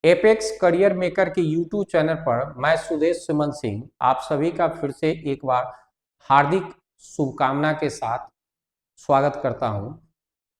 Apex career maker के YouTube channel पर मैं सुदेश सुमन सिंह आप सभी का फिर से एक बार हार्दिक शुभकामना के साथ स्वागत करता हूं।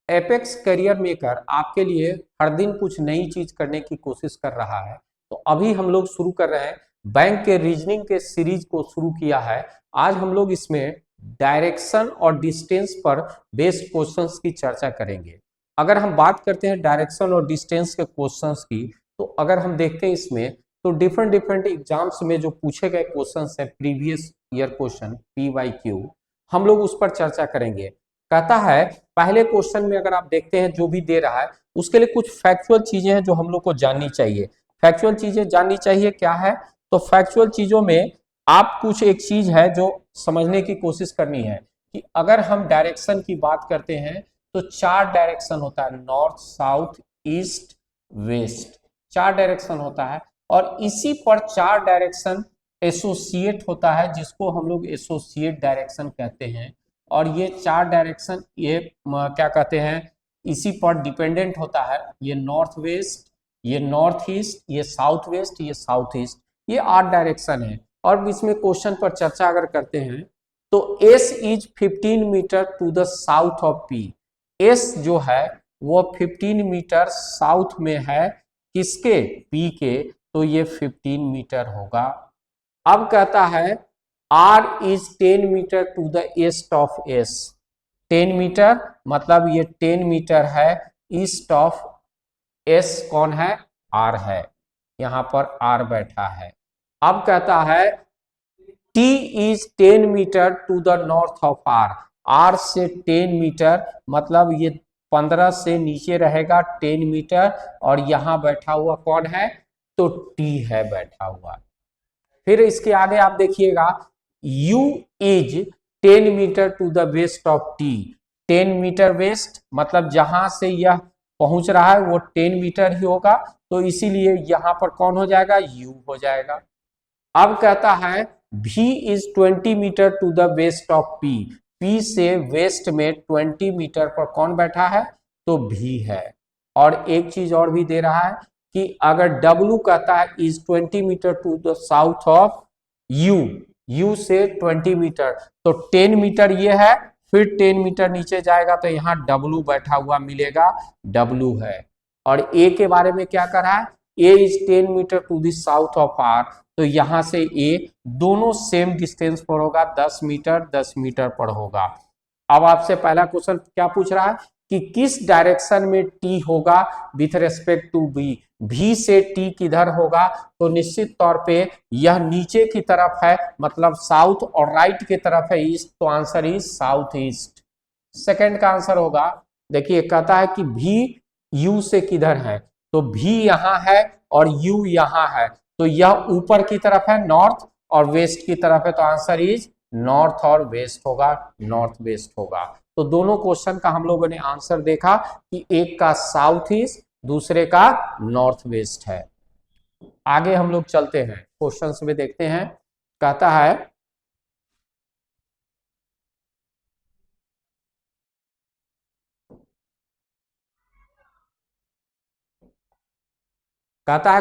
एपेक्स करियर मेकर आपके लिए हर दिन कुछ नई चीज करने की कोशिश कर रहा है। तो अभी हम लोग शुरू कर रहे हैं, बैंक के रीजनिंग के सीरीज को शुरू किया है। आज हम लोग इसमें डायरेक्शन और डिस्टेंस पर बेस्ड क्वेश्चंस की चर्चा करेंगे। अगर हम बात करते हैं डायरेक्शन और डिस्टेंस के क्वेश्चंस की, तो अगर हम देखते हैं इसमें तो डिफरेंट एग्जाम्स में जो पूछे गए क्वेश्चंस है, प्रीवियस ईयर क्वेश्चन PYQ, हम लोग उस पर चर्चा करेंगे। कहता है पहले क्वेश्चन में अगर आप देखते हैं जो भी दे रहा है उसके लिए कुछ फैक्चुअल चीजें हैं जो हम लोग को जाननी चाहिए। फैक्चुअल चीजें जाननी चाहिए क्या है? तो फैक्चुअल चीजों में आप कुछ एक चीज है जो समझने की कोशिश करनी है कि अगर हम डायरेक्शन की बात करते हैं तो 4 डायरेक्शन होता है, north, south, east, west. 4 direction होता है और इसी पर 4 डायरेक्शन एसोसिएट होता है जिसको हम लोग एसोसिएट डायरेक्शन कहते हैं। और ये 4 डायरेक्शन ये क्या कहते हैं, इसी पर डिपेंडेंट होता है। ये नॉर्थ वेस्ट, ये नॉर्थ ईस्ट, ये साउथ वेस्ट, ये साउथ ईस्ट, ये 8 डायरेक्शन है। और इसमें क्वेश्चन पर चर्चा अगर करते हैं तो S is 15 metre to the south of P। S जो है वो 15 मीटर साउथ में है, किसके? P के, तो ये 15 मीटर होगा। अब कहता है R is 10 metre to the east of S। 10 metre मतलब ये 10 मीटर है ईस्ट ऑफ S। कौन है? R है, यहां पर R बैठा है। अब कहता है T is 10 metre to the north of R। R से 10 मीटर मतलब ये 15 से नीचे रहेगा 10 मीटर, और यहां बैठा हुआ कौन है? तो T है बैठा हुआ। फिर इसके आगे आप देखिएगा U is 10 metre to the west of T। 10 metre west मतलब जहां से यह पहुंच रहा है वो 10 मीटर ही होगा, तो इसीलिए यहां पर कौन हो जाएगा? U हो जाएगा। अब कहता है V is 20 metre to the west of P। P से वेस्ट में 20 मीटर पर कौन बैठा है? तो V है। और एक चीज और भी दे रहा है कि अगर W कहता है is 20 metre to the south of U, U से 20 मीटर, तो 10 मीटर ये है, फिर 10 मीटर नीचे जाएगा तो यहाँ W बैठा हुआ मिलेगा, W है। और A के बारे में क्या कर रहा है? A is 10 metre to the south of R, तो यहां से A दोनों सेम डिस्टेंस पर होगा, 10 मीटर 10 मीटर पर होगा। अब आपसे पहला क्वेश्चन क्या पूछ रहा है कि किस डायरेक्शन में T होगा with respect to B। V से T किधर होगा? तो निश्चित तौर पे यह नीचे की तरफ है, मतलब साउथ, और राइट की तरफ है ईस्ट, तो answer is south east. Second का आंसर होगा, देखिए कहता है कि V U से किधर है, तो V यहां है और U यहां है, तो यह ऊपर की तरफ है नॉर्थ, और वेस्ट की तरफ है, तो आंसर इज नॉर्थ और वेस्ट होगा, नॉर्थ वेस्ट होगा। तो दोनों क्वेश्चन का हम लोगों ने आंसर देखा कि एक का साउथ ईस्ट, दूसरे का नॉर्थ वेस्ट है। आगे हम लोग चलते हैं, क्वेश्चंस में देखते हैं। कहता है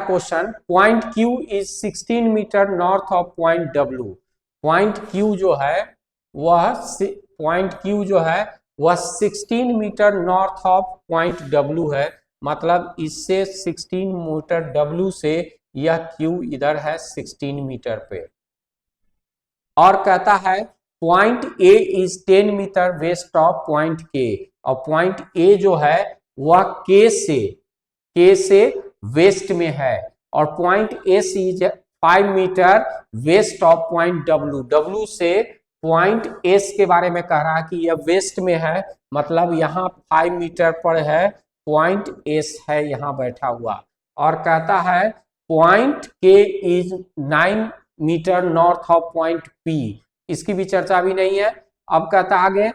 question point Q is 16 metre north of point W। Point Q जो है वह पॉइंट Q जो है वह 16 metre north of point W है, मतलब इससे 16 मीटर W से यह Q इधर है 16 मीटर पे। और कहता है point A is 10 metre west of point K, और पॉइंट A जो है वह K से वेस्ट में है, और point S is 5 metre west of point W। W से पॉइंट S के बारे में कह रहा है कि यह वेस्ट में है, मतलब यहाँ 5 मीटर पर है, पॉइंट S है यहाँ बैठा हुआ। और कहता है point K is 9 metre north of point P। इसकी भी चर्चा भी नहीं है। अब कहता आगे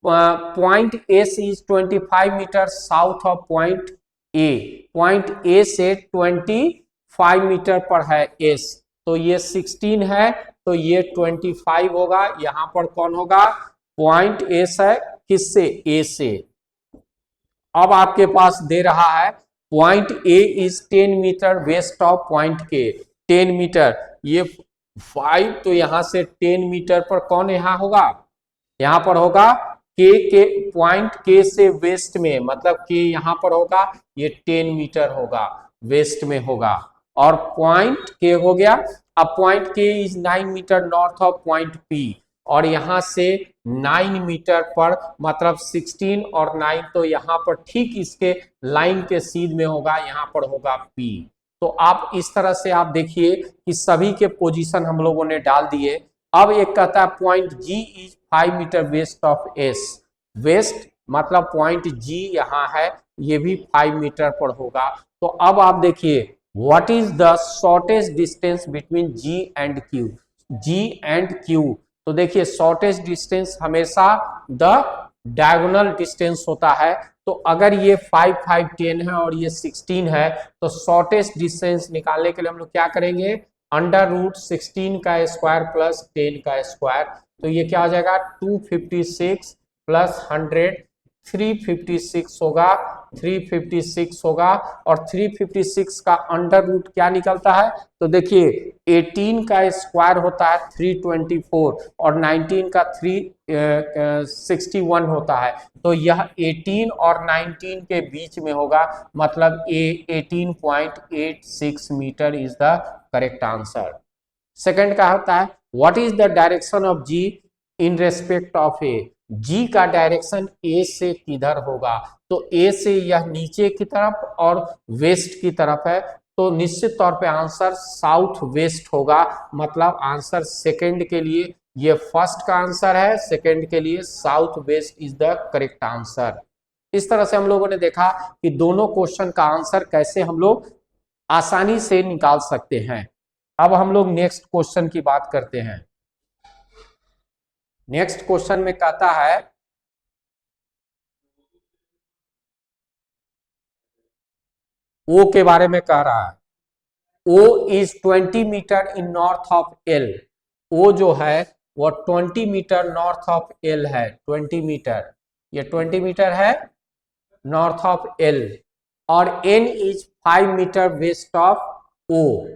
point S is 25 metre south of point A। Point A से 25 मीटर पर है S, तो ये 16 है, तो ये 25 होगा। यहां पर कौन होगा? पॉइंट S है, किससे? A से। अब आपके पास दे रहा है point A is 10 metre west of point K, 10 metre, ये 5, तो यहां से 10 मीटर पर कौन यहाँ होगा, यहाँ पर होगा के पॉइंट के से वेस्ट में, मतलब के यहाँ पर होगा, ये 10 मीटर होगा, वेस्ट में होगा, और पॉइंट के हो गया। अब point K is 9 metre north of point P, और यहां से 9 मीटर पर, मतलब 16 और 9, तो यहां पर ठीक इसके लाइन के सीध में होगा, यहां पर होगा पी। तो आप इस तरह से आप देखिए कि सभी के पोजीशन हम लोगों ने डाल दिए। अब एक कहता है point G is 5 metre west of S, west मतलब पॉइंट जी यहाँ है, ये भी 5 मीटर पर होगा। तो अब आप देखिए what is the shortest distance between G and Q, G and Q. तो देखिए शॉर्टेस्ट डिस्टेंस हमेशा द डायगोनल डिस्टेंस होता है। तो अगर ये 5 5 10 है और ये 16 है, तो शॉर्टेस्ट डिस्टेंस निकालने के लिए हम लोग क्या करेंगे, अंडर रूट 16 का स्क्वायर प्लस 10 का स्क्वायर, तो ये क्या हो जाएगा 256 प्लस 100, 356 होगा, 356 होगा, और 356 का अंडर रूट क्या निकलता है, तो देखिए 18 का स्क्वायर होता है 324, और 19 का 361 होता है, तो यह 18 और 19 के बीच में होगा, मतलब A 18.86 metre is the correct answer. Second का होता है what is the direction of G in respect of A, G का डायरेक्शन ए से किधर होगा, तो ए से यह नीचे की तरफ और वेस्ट की तरफ है, तो निश्चित तौर पे आंसर साउथ वेस्ट होगा, मतलब आंसर सेकंड के लिए, ये फर्स्ट का आंसर है, सेकंड के लिए south west is the correct answer. इस तरह से हम लोगों ने देखा कि दोनों क्वेश्चन का आंसर कैसे हम लोग आसानी से निकाल सकते हैं। अब हम लोग नेक्स्ट क्वेश्चन की बात करते हैं। नेक्स्ट क्वेश्चन में कहता है ओ के बारे में कह रहा है, O is 20 metre in north of L, O जो है वो 20 मीटर नॉर्थ ऑफ एल है, 20 मीटर, ये 20 मीटर है नॉर्थ ऑफ एल, और N is 5 metre west of O,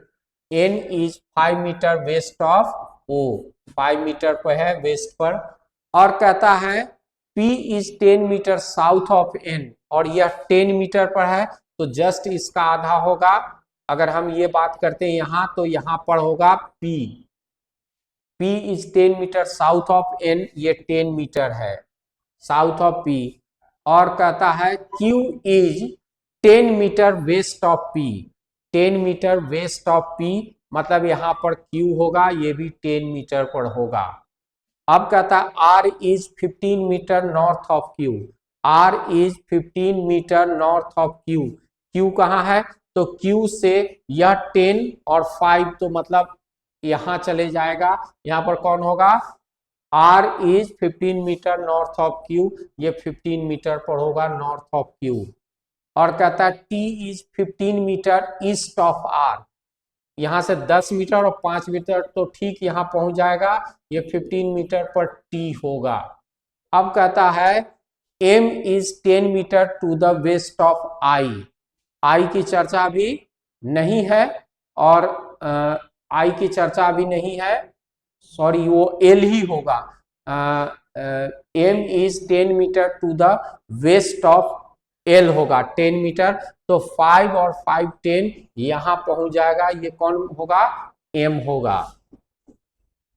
N is 5 metre west of O, 5 metre पर है वेस्ट पर, और कहता है P is 10 metre south of N, और यह 10 मीटर पर है, तो जस्ट इसका आधा होगा। अगर हम ये बात करते हैं यहां, तो यहां पर होगा P, P is 10 metre south of N, ये 10 मीटर है साउथ ऑफ P, और कहता है Q is 10 metre west of P, 10 metre west of P, मतलब यहां पर Q होगा, ये भी 10 मीटर पर होगा। अब कहता है R is 15 metre north of Q, R is 15 metre north of Q, Q कहाँ है, तो Q से यह 10 और 5, तो मतलब यहां चले जाएगा, यहां पर कौन होगा, R is 15 metre north of Q, ये 15 मीटर पर होगा नॉर्थ ऑफ Q, और कहता है T is 15 metre east of R, यहां से 10 मीटर और 5 मीटर तो ठीक यहां पहुंच जाएगा, ये 15 मीटर पर T होगा। अब कहता है M is 10 metre to the west of I, I की चर्चा अभी नहीं है, और I की चर्चा अभी नहीं है, सॉरी वो L ही होगा, M is 10 metre to the west of L होगा 10 मीटर, तो 5 और 5 10 यहां पहुंच जाएगा, ये कौन होगा, M होगा।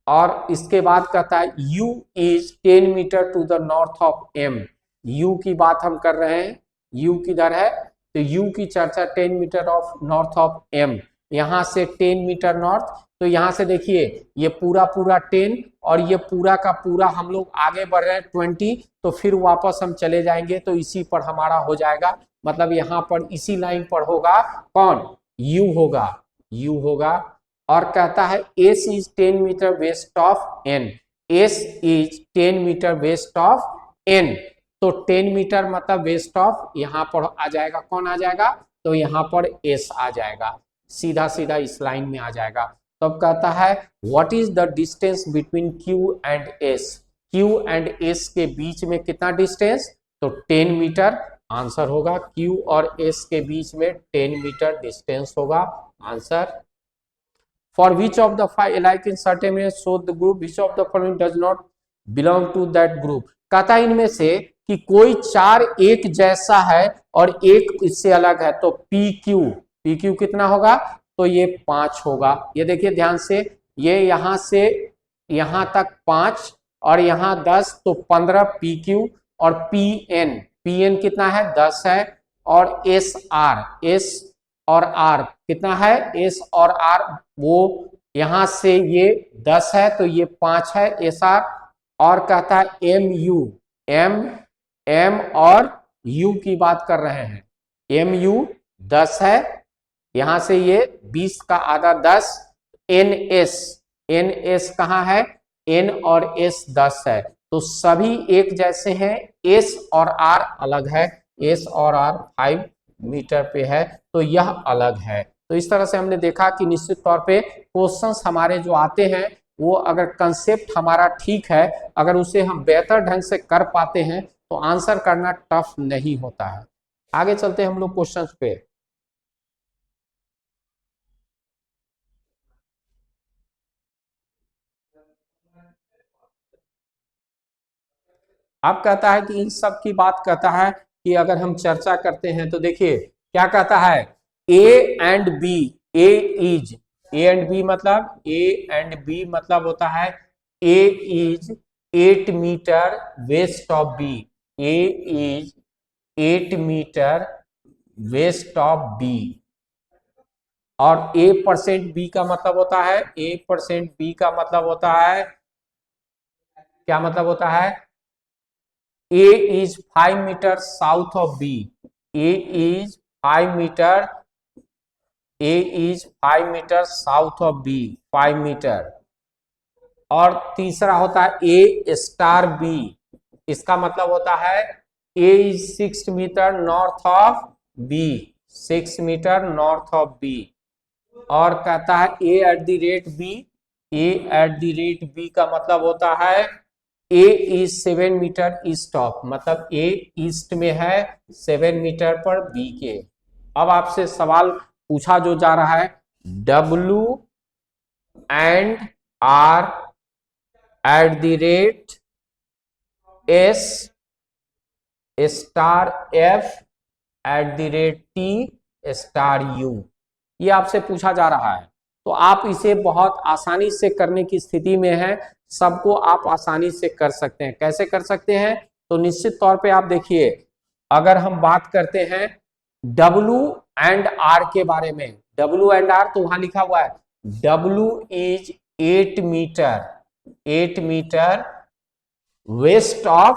और इसके बाद कहता है U is 10 metre to the north of M, U की बात हम कर रहे हैं, U किधर है, तो U की चर्चा 10 metre of north of M, यहां से 10 मीटर नॉर्थ, तो यहां से देखिए ये पूरा पूरा 10 और ये पूरा का पूरा हम लोग आगे बढ़ रहे हैं 20, तो फिर वापस हम चले जाएंगे, तो इसी पर हमारा हो जाएगा, मतलब यहां पर इसी लाइन पर होगा कौन, U होगा, U होगा। और कहता है S is 10 metre west of N, S is 10 metre west of N, तो 10 मीटर मतलब वेस्ट ऑफ, यहां पर आ जाएगा कौन आ जाएगा, तो यहां पर S आ जाएगा, सीधा सीधा इस लाइन में आ जाएगा। तब तो कहता है what is the distance between Q and S, Q and S के बीच में कितना डिस्टेंस, तो 10 मीटर, आंसर होगा Q और S के बीच में 10 मीटर डिस्टेंस होगा answer. For which of the like in certain में show the group which of the following does not belong to that group. कहता है इनमें से कि कोई चार एक जैसा है और एक इससे अलग है, तो PQ कितना होगा, तो ये 5 होगा। ये देखिए ध्यान से, ये यहां से यहां तक 5 और यहां 10, तो 15 PQ और PN कितना है 10 है, और S और R कितना है, S और R वो यहां से ये 10 है तो ये 5 है SR, और कहता है M और U की बात कर रहे हैं, MU 10 है, यहां से ये 20 का आधा 10, NS कहाँ है, N और S 10 है, तो सभी एक जैसे हैं, S और R अलग है, S और R 5 मीटर पे है, तो यह अलग है। तो इस तरह से हमने देखा कि निश्चित तौर पे क्वेश्चंस हमारे जो आते हैं वो अगर कंसेप्ट हमारा ठीक है, अगर उसे हम बेहतर ढंग से कर पाते हैं तो आंसर करना टफ नहीं होता है। आगे चलते हैं हम लोग क्वेश्चंस पे। अब कहता है कि इन सब की बात कहता है कि अगर हम चर्चा करते हैं तो देखिए क्या कहता है, A and B, A and B मतलब होता है A is 8 metre west of B, A is 8 metre west of B, और A% B का मतलब होता है, A% B का मतलब होता है, क्या मतलब होता है, A is 5 metre south of B, A is 5 metre, A is 5 metre south of B, 5 metre. और तीसरा होता है A स्टार B, इसका मतलब होता है A is 6 metre north of B, 6 metre north of B। और कहता है A at the rate B, A at the rate B का मतलब होता है A is 7 metre east of, मतलब A ईस्ट में है 7 मीटर पर B के। अब आपसे सवाल पूछा जो जा रहा है, W and R at the rate S star F at the rate T star U, ये आपसे पूछा जा रहा है। तो आप इसे बहुत आसानी से करने की स्थिति में हैं, सबको आप आसानी से कर सकते हैं। कैसे कर सकते हैं, तो निश्चित तौर पे आप देखिए, अगर हम बात करते हैं W एंड R के बारे में, W एंड R तो वहां लिखा हुआ है W is 8 metre west of,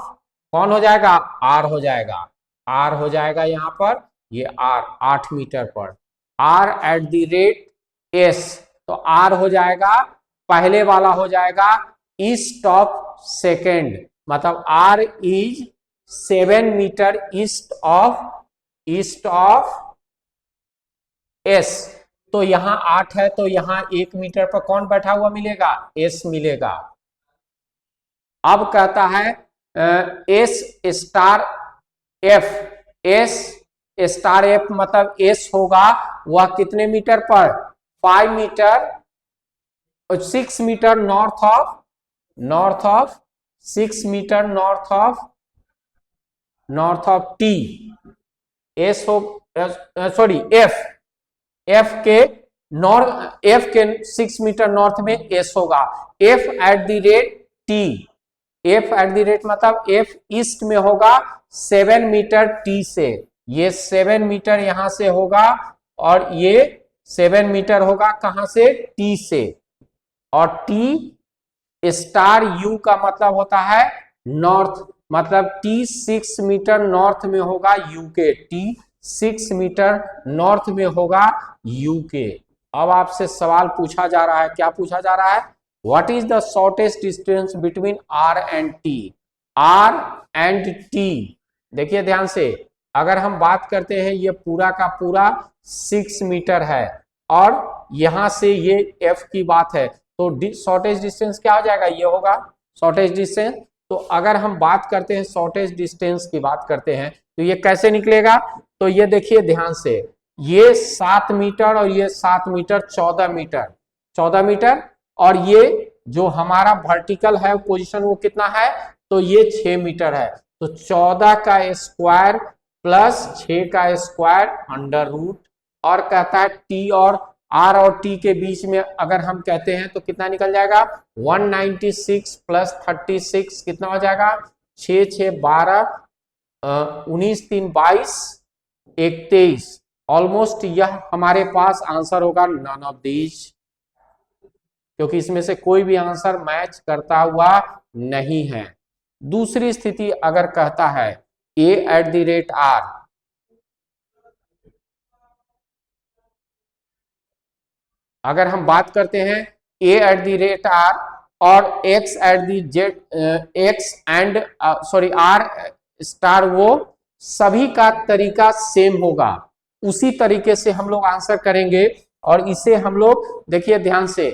कौन हो जाएगा, R हो जाएगा, R हो जाएगा यहाँ पर, ये R 8 मीटर पर, R at the rate S, तो R हो जाएगा, पहले वाला हो जाएगा ईस्ट ऑफ सेकेंड, मतलब R is 7 metre east of S, तो यहां 8 है तो यहां 1 मीटर पर कौन बैठा हुआ मिलेगा, S मिलेगा। अब कहता है S star F, S star F मतलब S होगा वह कितने मीटर पर, 5 metre, 6 metre north of 6 metre north of T, S हो सॉरी F के 6 मीटर नॉर्थ में S होगा, F at the rate T, F at the rate मतलब F ईस्ट में होगा 7 मीटर T से, ये 7 मीटर यहां से होगा और ये 7 मीटर होगा कहां से, T से, और T स्टार U का मतलब होता है नॉर्थ, मतलब T 6 मीटर नॉर्थ में होगा U के, T 6 मीटर नॉर्थ में होगा U के। अब आपसे सवाल पूछा जा रहा है, क्या पूछा जा रहा है, what is the shortest distance between R and T, R and T। देखिए ध्यान से, अगर हम बात करते हैं ये पूरा का पूरा 6 मीटर है और यहां से ये F की बात है, तो शॉर्टेज डिस्टेंस क्या हो जाएगा, ये होगा शॉर्टेज डिस्टेंस, तो अगर हम बात करते हैं शॉर्टेज डिस्टेंस की बात करते हैं तो ये कैसे निकलेगा, तो ये देखिए ध्यान से, ये 7 मीटर और ये 7 मीटर 14 मीटर 14 मीटर, और ये जो हमारा वर्टिकल है पोजीशन वो कितना है, तो ये 6 मीटर है। तो 14 का स्क्वायर प्लस 6 का स्क्वायर अंडर रूट, और कहता है टी और आर और टी के बीच में अगर हम कहते हैं तो कितना निकल जाएगा, 196 प्लस 36 कितना हो जाएगा, 6 6 12 19 3 22 1 23। ऑलमोस्ट यह हमारे पास आंसर होगा नन ऑफ दीज, क्योंकि इसमें से कोई भी आंसर मैच करता हुआ नहीं है। दूसरी स्थिति अगर कहता है a at the rate r, अगर हम बात करते हैं a at the rate r और x at the Z x and sorry r star, वो सभी का तरीका सेम होगा, उसी तरीके से हम लोग आंसर करेंगे। और इसे हम लोग देखिए ध्यान से,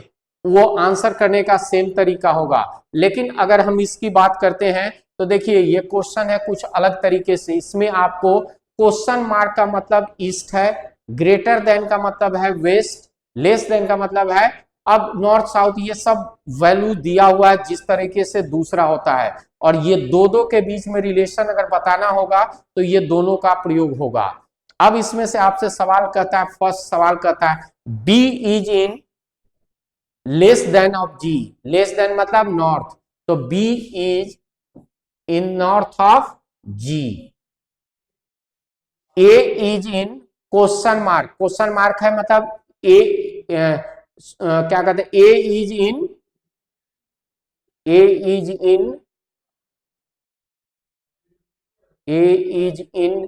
वो आंसर करने का सेम तरीका होगा। लेकिन अगर हम इसकी बात करते हैं तो देखिए ये क्वेश्चन है कुछ अलग तरीके से, इसमें आपको क्वेश्चन मार्क का मतलब ईस्ट है, ग्रेटर देन का मतलब है वेस्ट, लेस देन का मतलब है अब नॉर्थ साउथ, ये सब वैल्यू दिया हुआ है जिस तरीके से दूसरा होता है। और ये दो के बीच में रिलेशन अगर बताना होगा तो ये दोनों का प्रयोग होगा। अब इसमें से आपसे सवाल कहता है, फर्स्ट सवाल कहता है B is in less than of G, less than मतलब नॉर्थ, तो B is in north of G, A is in question mark, question mark है मतलब A क्या कहते हैं, A is in, A is in, A is in,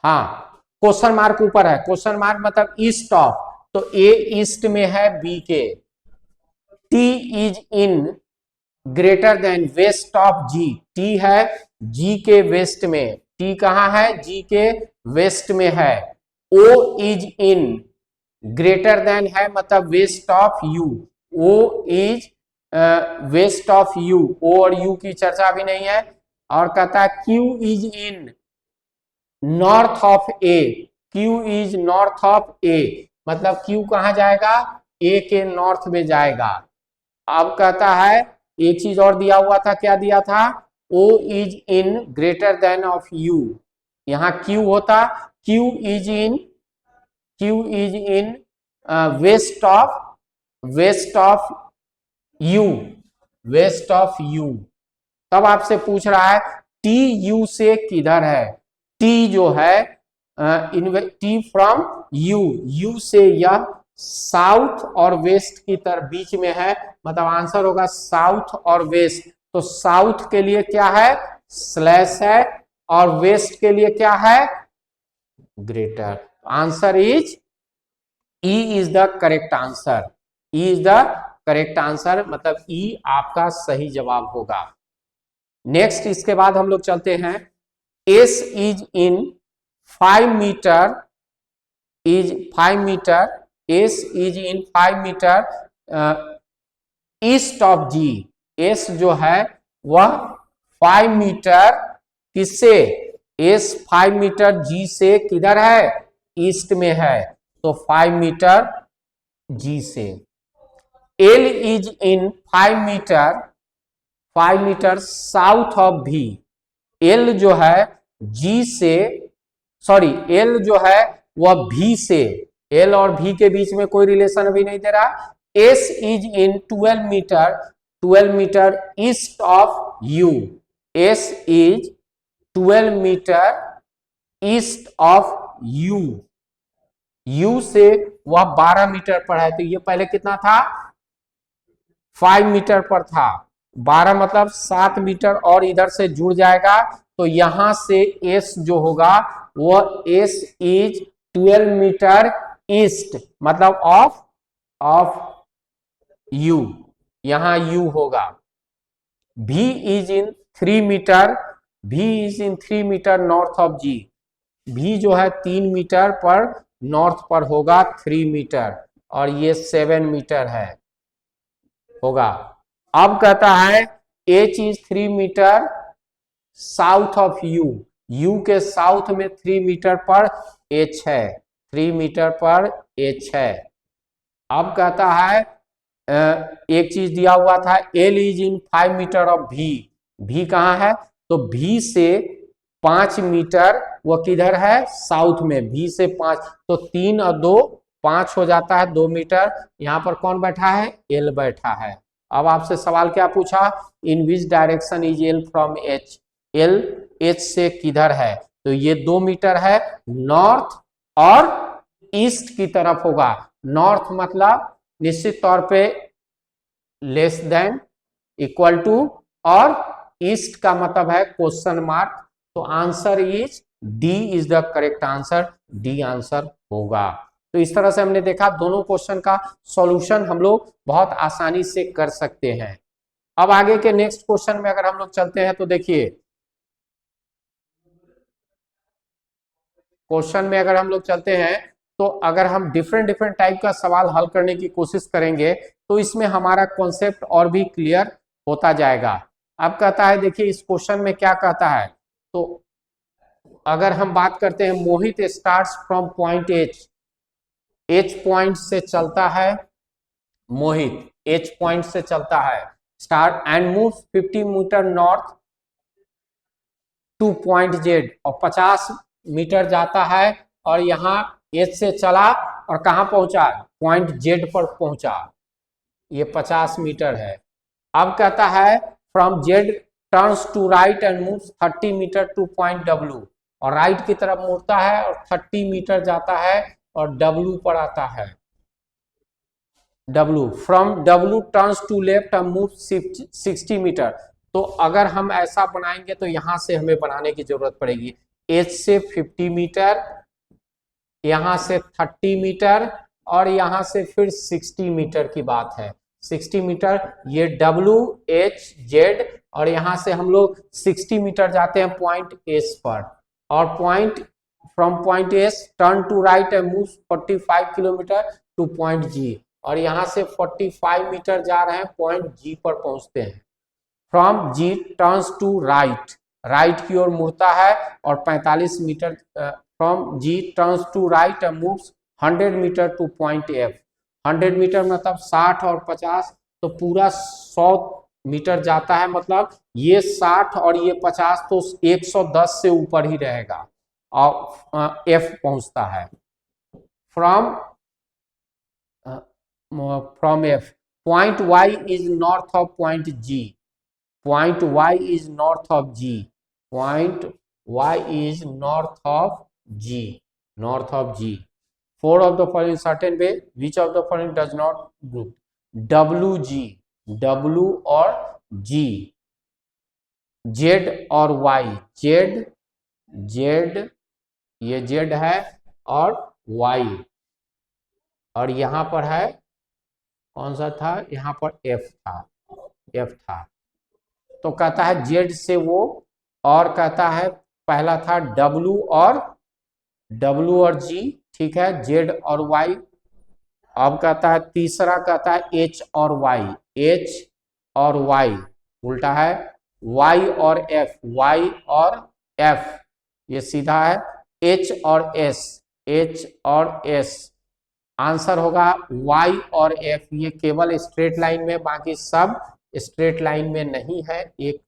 हाँ question mark ऊपर है, क्वेश्चन मार्क मतलब ईस्ट ऑफ, तो A ईस्ट में है B के, T is in greater than west of G, T है G के वेस्ट में, T कहां है, G के वेस्ट में है। O is in greater than है मतलब west of U, O is west of U, O और U की चर्चा भी नहीं है। और कहता है Q is in north of A, Q is north of A, मतलब Q कहां जाएगा, A के नॉर्थ में जाएगा। अब कहता है एक चीज और दिया हुआ था, क्या दिया था, O is in greater than of U, यहां Q होता, Q is in, Q is in west of U, west of U। तब आपसे पूछ रहा है T U से किधर है, T जो है T फ्रॉम U, U से यह साउथ और वेस्ट की तरफ बीच में है, मतलब आंसर होगा साउथ और वेस्ट। तो साउथ के लिए क्या है, स्लैश है, और वेस्ट के लिए क्या है, greater. Answer is E is the correct answer, E is the correct answer, मतलब E आपका सही जवाब होगा। नेक्स्ट इसके बाद हम लोग चलते हैं, S is in 5 metre, is 5 metre, S is in 5 metre east of G, S जो है वह 5 मीटर किससे, S 5 मीटर G से किधर है, ईस्ट में है, तो 5 मीटर G से। L is in 5 metre, 5 metre south of V, L जो है G से, सॉरी L जो है वह V से, L और V के बीच में कोई रिलेशन अभी नहीं दे रहा। S is in 12 metre, 12 metre east of U, S is 12 metre east of U, U से वह 12 मीटर पर है, तो ये पहले कितना था, 5 मीटर पर था, 12 मतलब 7 मीटर और इधर से जुड़ जाएगा, तो यहां से S जो होगा वह S इज 12 मीटर ईस्ट, मतलब ऑफ U, यहां U होगा। V is in 3 metre, V is in 3 metre north of G, V जो है 3 मीटर पर नॉर्थ पर होगा 3 मीटर, और ये 7 मीटर है होगा। अब कहता है H is 3 metre south of U, U के साउथ में 3 मीटर पर एच है, 3 मीटर पर एच है। अब कहता है एक चीज दिया हुआ था, L is in 5 metre of B, B कहाँ है, तो भी से 5 मीटर, वो किधर है, साउथ में, भी से 5, तो 3 और 2 5 हो जाता है, 2 मीटर। यहाँ पर कौन बैठा है, एल बैठा है। अब आपसे सवाल क्या पूछा, in which direction is L from H, L H से किधर है, तो ये 2 मीटर है, नॉर्थ और ईस्ट की तरफ होगा। नॉर्थ मतलब निश्चित तौर पे लेस देन, इक्वल टू, और ईस्ट का मतलब है क्वेश्चन मार्क। तो answer is D is the correct answer, D answer होगा। तो इस तरह से हमने देखा दोनों क्वेश्चन का सॉल्यूशन हम लोग बहुत आसानी से कर सकते हैं। अब आगे के नेक्स्ट क्वेश्चन में अगर हम लोग चलते हैं तो देखिए, क्वेश्चन में अगर हम लोग चलते हैं तो अगर हम डिफरेंट डिफरेंट टाइप का सवाल हल करने की कोशिश करेंगे तो इसमें हमारा कॉन्सेप्ट और भी क्लियर होता जाएगा। अब कहता है, देखिए इस क्वेश्चन में क्या कहता है, तो अगर हम बात करते हैं, Mohit starts from point H, H point से चलता है, मोहित एच पॉइंट से चलता है, start and moves 50 metre north to point Z, और 50 मीटर जाता है और यहाँ एच से चला और कहाँ पहुंचा, पॉइंट जेड पर पहुंचा, ये 50 मीटर है। अब कहता है from Z turns to right and moves 30 metre to point W, और राइट की तरफ मुड़ता है और 30 मीटर जाता है और डब्ल्यू पर आता है, W from W turns to left and moves 60 metre. तो अगर हम ऐसा बनाएंगे तो यहां से हमें बनाने की जरूरत पड़ेगी, एच से 50 मीटर, यहां से 30 मीटर, और यहां से फिर 60 मीटर की बात है, 60 मीटर, ये डब्ल्यू एच जेड, और यहां से हम लोग 60 मीटर जाते हैं पॉइंट एस पर, और point from point S turn to right and move 45 kilometre to point G, और यहां से 45 मीटर जा रहे हैं, पॉइंट जी पर पहुंचते हैं। From G turns to right, right की ओर मुड़ता है और 45 metre, from G turns to right and moves 100 metre to point F, 100 metre मतलब 60 और 50, तो पूरा 100 मीटर जाता है, मतलब ये 60 और ये 50, तो 110 से ऊपर ही रहेगा और एफ पहुंचता है। From from F, point Y is north of point G, point Y is north of G, point Y is north of G, north of G. Four of the following certain way, which of the following does not group, W G, W और G, Z और Y, Z, Z, ये Z है और Y, और यहां पर है कौन सा था, यहां पर एफ था, एफ था। तो कहता है जेड से वो, और कहता है पहला था डब्ल्यू और जी, ठीक है, जेड और वाई। अब कहता है तीसरा, कहता है एच और वाई, एच और वाई, उल्टा है, वाई और एफ, वाई और एफ, ये सीधा है, एच और एस, एच और एस। आंसर होगा वाई और एफ, ये केवल स्ट्रेट लाइन में, बाकी सब स्ट्रेट लाइन में नहीं है, एक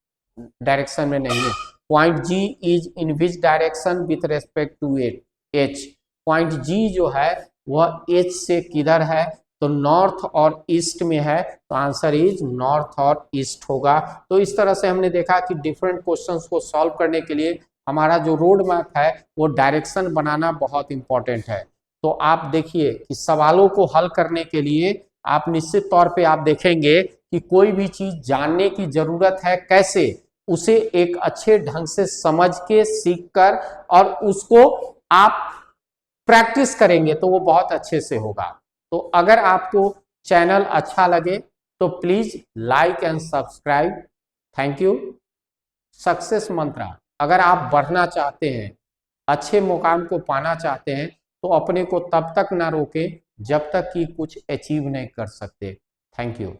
डायरेक्शन में नहीं है। Point G is in which direction with respect to H, point G जो है वह एच से किधर है, तो नॉर्थ और ईस्ट में है, तो आंसर इज नॉर्थ और ईस्ट होगा। तो इस तरह से हमने देखा कि डिफरेंट क्वेश्चंस को सॉल्व करने के लिए हमारा जो रोड मैप है वो डायरेक्शन बनाना बहुत इंपॉर्टेंट है। तो आप देखिए कि सवालों को हल करने के लिए आप निश्चित तौर पे आप देखेंगे कि कोई भी चीज जानने की जरूरत है कैसे, उसे एक अच्छे ढंग से समझ के, सीख कर, और उसको आप प्रैक्टिस करेंगे तो वो बहुत अच्छे से होगा। तो अगर आपको चैनल अच्छा लगे तो please like and subscribe. Thank you. Success मंत्रा, अगर आप बढ़ना चाहते हैं, अच्छे मुकाम को पाना चाहते हैं, तो अपने को तब तक ना रोके जब तक कि कुछ अचीव नहीं कर सकते। Thank you.